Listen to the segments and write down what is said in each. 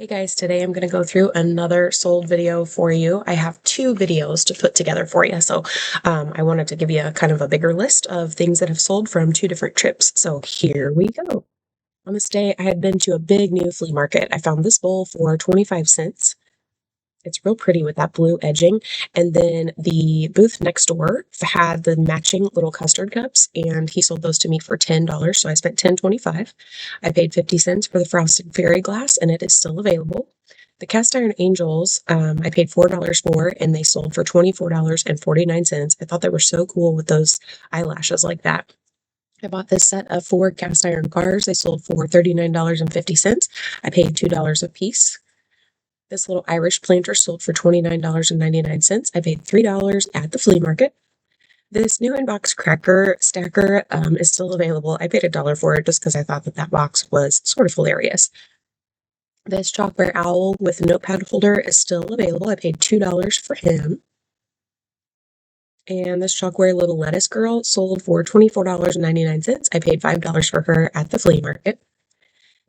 Hey guys, today I'm going to go through another sold video for you. I have two videos to put together for you. So I wanted to give you a kind of a bigger list of things that have sold from two different trips. So here we go. On this day, I had been to a big new flea market. I found this bowl for 25 cents. It's real pretty with that blue edging. And then the booth next door had the matching little custard cups, and he sold those to me for $10. So I spent $10.25. I paid 50 cents for the frosted fairy glass, and it is still available. The cast iron angels, I paid $4 for, and they sold for $24.49. I thought they were so cool with those eyelashes like that. I bought this set of 4 cast iron cars. They sold for $39.50. I paid $2 a piece. This little Irish planter sold for $29.99. I paid $3 at the flea market. This new inbox cracker stacker is still available. I paid $1 for it just because I thought that box was sort of hilarious. This chalkware owl with a notepad holder is still available. I paid $2 for him. And this chalkware little lettuce girl sold for $24.99. I paid $5 for her at the flea market.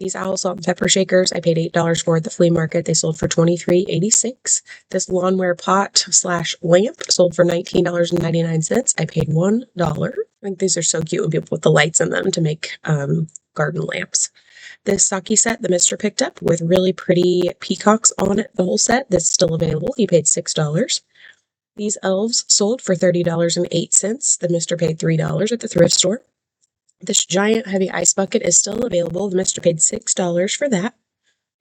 These owl salt and pepper shakers, I paid $8 for at the flea market. They sold for $23.86. This lawnmower pot slash lamp sold for $19.99. I paid $1. I think these are so cute when people put the lights in them to make garden lamps. This sake set the mister picked up with really pretty peacocks on it, the whole set. This is still available. He paid $6. These elves sold for $30.08. The mister paid $3 at the thrift store. This giant heavy ice bucket is still available. The mister paid $6 for that.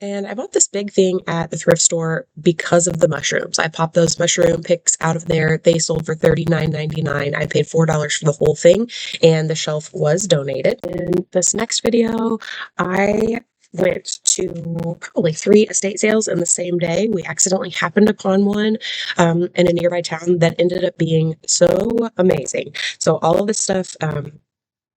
And I bought this big thing at the thrift store because of the mushrooms. I popped those mushroom picks out of there. They sold for $39.99. I paid $4 for the whole thing, and the shelf was donated. In this next video, I went to probably 3 estate sales in the same day. We accidentally happened upon one in a nearby town that ended up being so amazing. So all of this stuff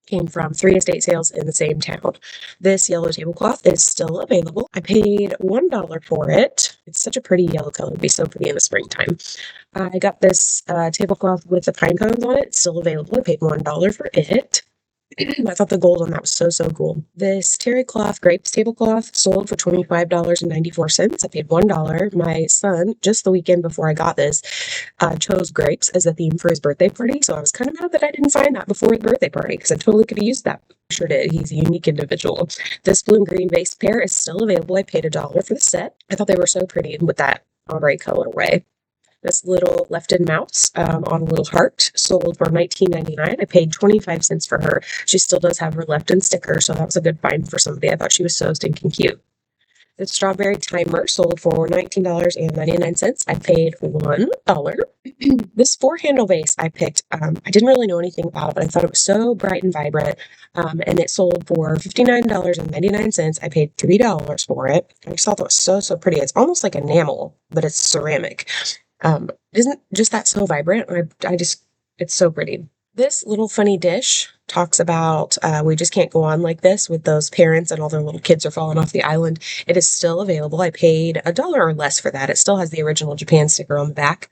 came from 3 estate sales in the same town. This yellow tablecloth is still available. I paid $1 for it. It's such a pretty yellow color. It'd be so pretty in the springtime. I got this tablecloth with the pine cones on it. It's still available. I paid $1 for it. I thought the gold on that was so cool. This terry cloth grapes tablecloth sold for $25.94. I paid $1. My son, just the weekend before I got this, chose grapes as a theme for his birthday party. So I was kind of mad that I didn't find that before the birthday party because I totally could have used that. Sure did. He's a unique individual. This blue and green vase pair is still available. I paid $1 for the set. I thought they were so pretty with that ombre colorway. This little left-in mouse on a little heart sold for $19.99. I paid 25 cents for her. She still does have her left-in sticker, so that was a good find for somebody. I thought she was so stinking cute. The strawberry timer sold for $19.99. I paid $1. This 4-handle vase I picked, I didn't really know anything about it, but I thought it was so bright and vibrant, and it sold for $59.99. I paid $3 for it. I just thought that was so pretty. It's almost like enamel, but it's ceramic. Isn't just that so vibrant? It's so pretty. This little funny dish talks about we just can't go on like this with those parents and all their little kids are falling off the island. It is still available. I paid $1 or less for that. It still has the original Japan sticker on the back.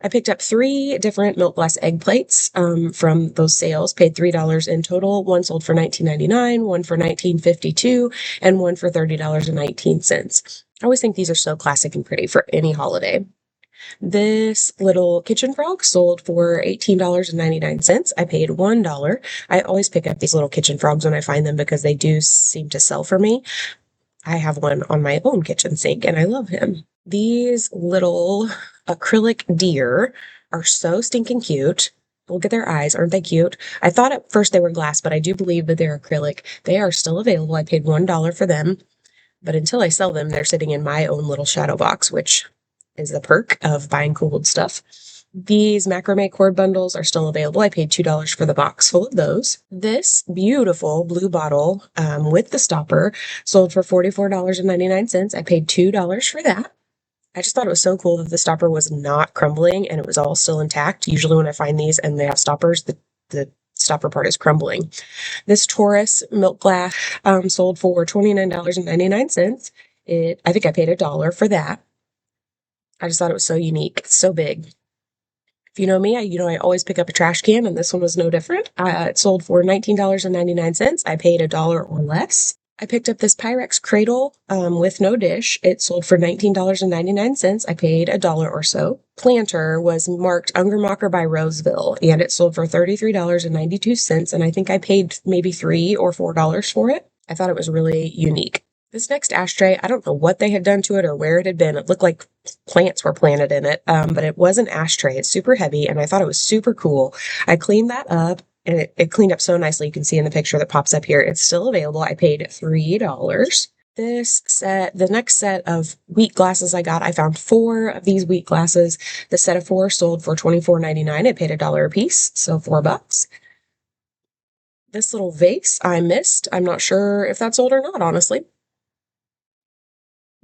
I picked up 3 different milk glass egg plates from those sales, paid $3 in total. One sold for $19.99, one for $19.52, and one for $30.19. I always think these are so classic and pretty for any holiday. This little kitchen frog sold for $18.99. I paid $1. I always pick up these little kitchen frogs when I find them because they do seem to sell for me. I have one on my own kitchen sink and I love him. These little acrylic deer are so stinking cute. Look at their eyes. Aren't they cute? I thought at first they were glass, but I do believe that they're acrylic. They are still available. I paid $1 for them. But until I sell them, they're sitting in my own little shadow box, which is the perk of buying cool stuff. These macrame cord bundles are still available. I paid $2 for the box full of those. This beautiful blue bottle with the stopper sold for $44.99. I paid $2 for that. I just thought it was so cool that the stopper was not crumbling and it was all still intact. Usually when I find these and they have stoppers, the stopper part is crumbling. This Taurus milk glass sold for $29.99. I think I paid $1 for that. I just thought it was so unique. It's so big. If you know me, I always pick up a trash can, and this one was no different. It sold for $19.99. I paid $1 or less. I picked up this Pyrex cradle with no dish. It sold for $19.99. I paid $1 or so. Planter was marked Ungermacher by Roseville, and it sold for $33.92. And I think I paid maybe $3 or $4 for it. I thought it was really unique. This next ashtray, I don't know what they had done to it or where it had been. It looked like plants were planted in it, but it was an ashtray. It's super heavy, and I thought it was super cool. I cleaned that up, and it cleaned up so nicely. You can see in the picture that pops up here. It's still available. I paid $3. This set, the next set of wheat glasses I got, I found 4 of these wheat glasses. The set of 4 sold for $24.99. I paid $1 a piece, so $4. This little vase I missed. I'm not sure if that's sold or not, honestly.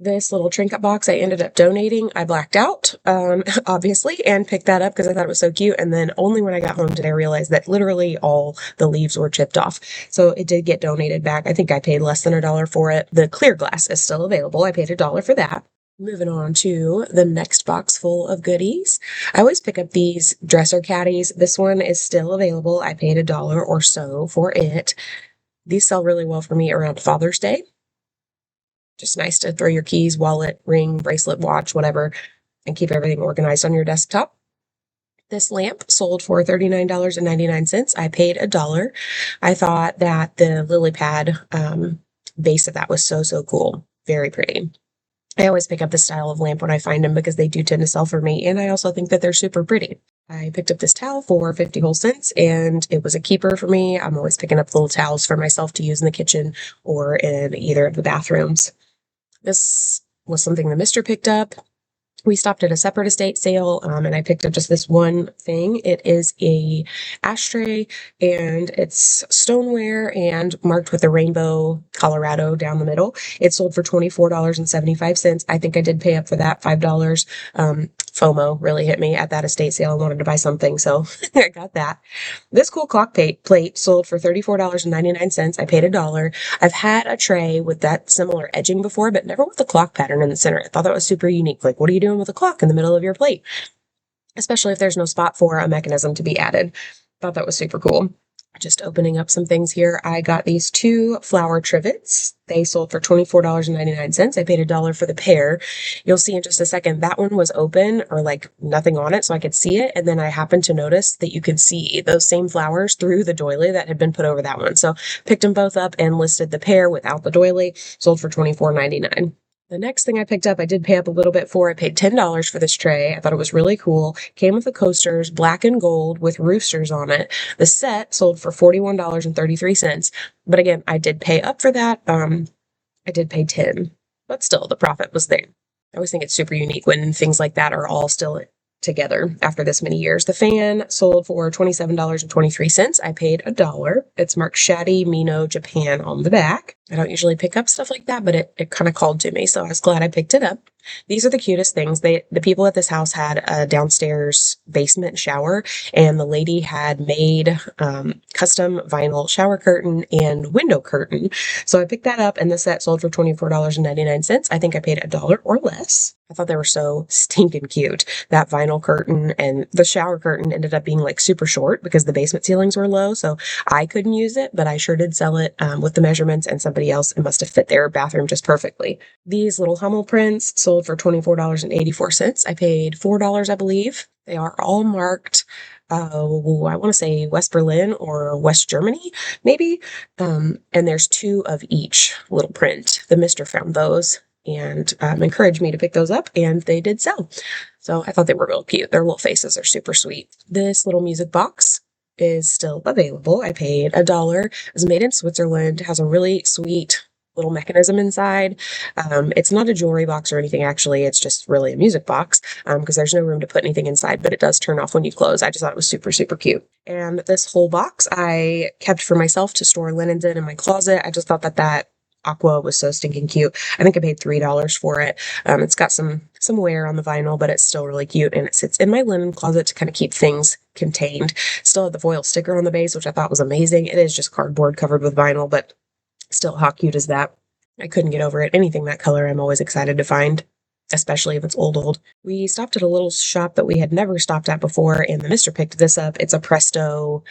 This little trinket box I ended up donating. I blacked out, obviously, and picked that up because I thought it was so cute. And then only when I got home did I realize that literally all the leaves were chipped off. So it did get donated back. I think I paid less than $1 for it. The clear glass is still available. I paid $1 for that. Moving on to the next box full of goodies. I always pick up these dresser caddies. This one is still available. I paid $1 or so for it. These sell really well for me around Father's Day. Just nice to throw your keys, wallet, ring, bracelet, watch, whatever, and keep everything organized on your desktop. This lamp sold for $39.99. I paid $1. I thought that the lily pad base of that was so, so cool. Very pretty. I always pick up this style of lamp when I find them because they do tend to sell for me, and I also think that they're super pretty. I picked up this towel for 50 whole cents, and it was a keeper for me. I'm always picking up little towels for myself to use in the kitchen or in either of the bathrooms. This was something the mister picked up. We stopped at a separate estate sale, and I picked up just this one thing. It is a ashtray, and it's stoneware and marked with a rainbow Colorado down the middle. It sold for $24.75. I think I did pay up for that, $5. FOMO really hit me at that estate sale. I wanted to buy something, so I got that. This cool clock plate sold for $34.99. I paid $1. I've had a tray with that similar edging before, but never with the clock pattern in the center. I thought that was super unique. Like, what are you doing with a clock in the middle of your plate? Especially if there's no spot for a mechanism to be added. Thought that was super cool. Just opening up some things here. I got these 2 flower trivets. They sold for $24.99. I paid $1 for the pair. You'll see in just a second, that one was open or like nothing on it, so I could see it. And then I happened to notice that you could see those same flowers through the doily that had been put over that one. So picked them both up and listed the pair without the doily. Sold for $24.99. The next thing I picked up, I did pay up a little bit for. I paid $10 for this tray. I thought it was really cool. Came with the coasters, black and gold with roosters on it. The set sold for $41.33. But again, I did pay up for that. I did pay 10, but still the profit was there. I always think it's super unique when things like that are all still together after this many years. The fan sold for $27.23. I paid $1. It's marked Shadi Mino Japan on the back. I don't usually pick up stuff like that, but it kind of called to me, so I was glad I picked it up. These are the cutest things. The people at this house had a downstairs basement shower, and the lady had made custom vinyl shower curtain and window curtain. So I picked that up, and the set sold for $24.99. I think I paid $1 or less. I thought they were so stinking cute. That vinyl curtain and the shower curtain ended up being like super short because the basement ceilings were low, so I couldn't use it, but I sure did sell it with the measurements, and somebody else, it must have fit their bathroom just perfectly. These little Hummel prints sold for $24.84. I paid $4, I believe. They are all marked, I want to say West Berlin or West Germany, maybe. And there's 2 of each little print. The mister found those and encouraged me to pick those up, and they did sell. So I thought they were real cute. Their little faces are super sweet. This little music box is still available. I paid $1. It was made in Switzerland. It has a really sweet little mechanism inside. It's not a jewelry box or anything, actually. It's just really a music box because there's no room to put anything inside, but it does turn off when you close. I just thought it was super, super cute. And this whole box I kept for myself to store linens in my closet. I just thought that aqua was so stinking cute. I think I paid $3 for it. It's got some wear on the vinyl, but it's still really cute, and it sits in my linen closet to kind of keep things contained. Still had the foil sticker on the base, which I thought was amazing. It is just cardboard covered with vinyl, but still, how cute is that? I couldn't get over it. Anything that color, I'm always excited to find, especially if it's old. We stopped at a little shop that we had never stopped at before, and the mister picked this up. It's a Presto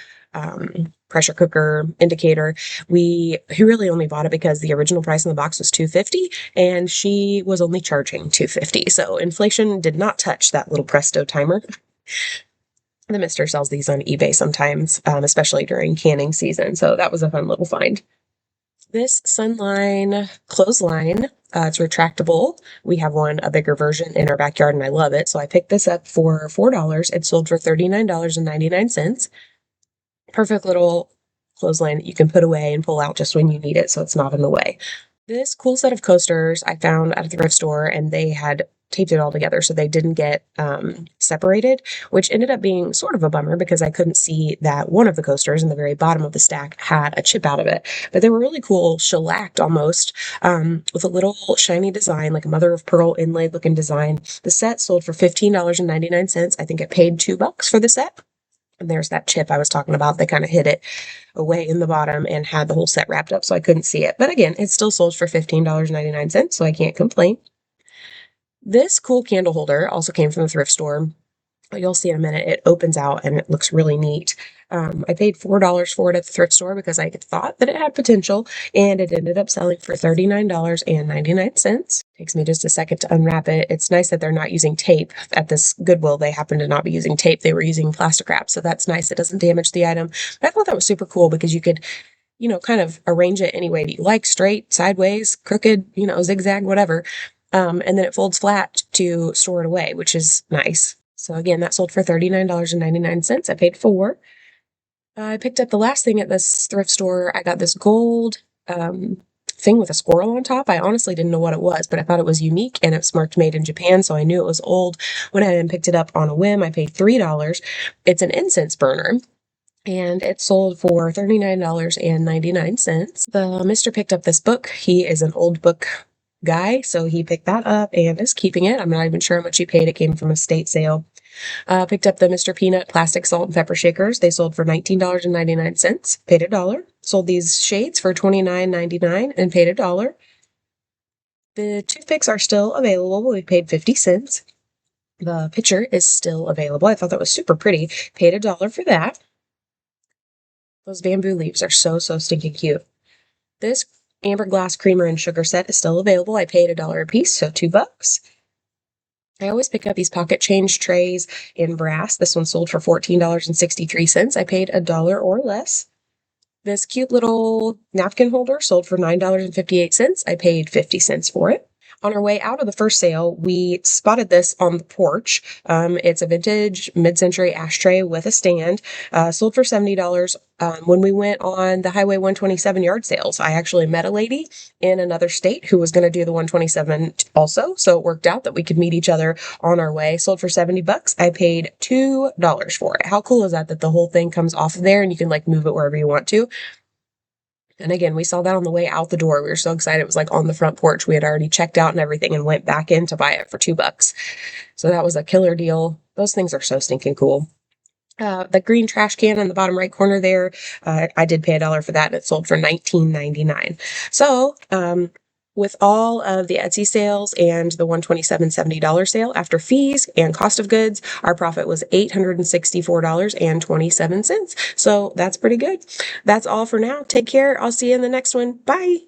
pressure cooker indicator. He really only bought it because the original price in the box was $250 and she was only charging $250. So inflation did not touch that little Presto timer. The Mister sells these on eBay sometimes, especially during canning season. So that was a fun little find. This Sunline clothesline, it's retractable. We have one, a bigger version in our backyard, and I love it. So I picked this up for $4. It sold for $39.99. Perfect little clothesline that you can put away and pull out just when you need it, so it's not in the way. This cool set of coasters I found at a thrift store, and they had taped it all together so they didn't get separated, which ended up being sort of a bummer because I couldn't see that one of the coasters in the very bottom of the stack had a chip out of it. But they were really cool, shellacked almost, with a little shiny design, like a mother of pearl inlaid looking design. The set sold for $15.99. I think it paid $2 for the set. And there's that chip I was talking about. They kind of hid it away in the bottom and had the whole set wrapped up so I couldn't see it. But again, it still sold for $15.99, so I can't complain. This cool candle holder also came from the thrift store. You'll see in a minute. It opens out and it looks really neat. I paid $4 for it at the thrift store because I thought that it had potential, and it ended up selling for $39.99. Takes me just a second to unwrap it. It's nice that they're not using tape. At this Goodwill, they happen to not be using tape. They were using plastic wrap, so that's nice. It doesn't damage the item. But I thought that was super cool because you could, kind of arrange it any way that you like, straight, sideways, crooked, zigzag, whatever. And then it folds flat to store it away, which is nice. So again, that sold for $39.99. I paid $4. I picked up the last thing at this thrift store. I got this gold thing with a squirrel on top. I honestly didn't know what it was, but I thought it was unique, and it's marked made in Japan, so I knew it was old. Went ahead and picked it up on a whim. I paid $3. It's an incense burner, and it sold for $39.99. The Mister picked up this book. He is an old book guy, so he picked that up and is keeping it. I'm not even sure how much he paid. It came from a state sale. Picked up the Mr. Peanut plastic salt and pepper shakers. They sold for $19.99. Paid $1. Sold these shades for $29.99 and paid $1. The toothpicks are still available. We paid 50 cents. The pitcher is still available. I thought that was super pretty. Paid $1 for that. Those bamboo leaves are so stinking cute. This amber glass creamer and sugar set is still available. I paid $1 a piece, so $2. I always pick up these pocket change trays in brass. This one sold for $14.63. I paid $1 or less. This cute little napkin holder sold for $9.58. I paid 50 cents for it. On our way out of the first sale, we spotted this on the porch. It's a vintage mid-century ashtray with a stand, sold for $70. When we went on the Highway 127 yard sales, I actually met a lady in another state who was going to do the 127 also. So it worked out that we could meet each other on our way. Sold for $70. I paid $2 for it. How cool is that the whole thing comes off of there and you can move it wherever you want to? And again, we saw that on the way out the door. We were so excited. It was on the front porch. We had already checked out and everything and went back in to buy it for $2. So that was a killer deal. Those things are so stinking cool. The green trash can in the bottom right corner there, I did pay $1 for that, and it sold for $19.99. So, with all of the Etsy sales and the 127 $70 sale, after fees and cost of goods, our profit was $864.27. So that's pretty good. That's all for now. Take care. I'll see you in the next one. Bye.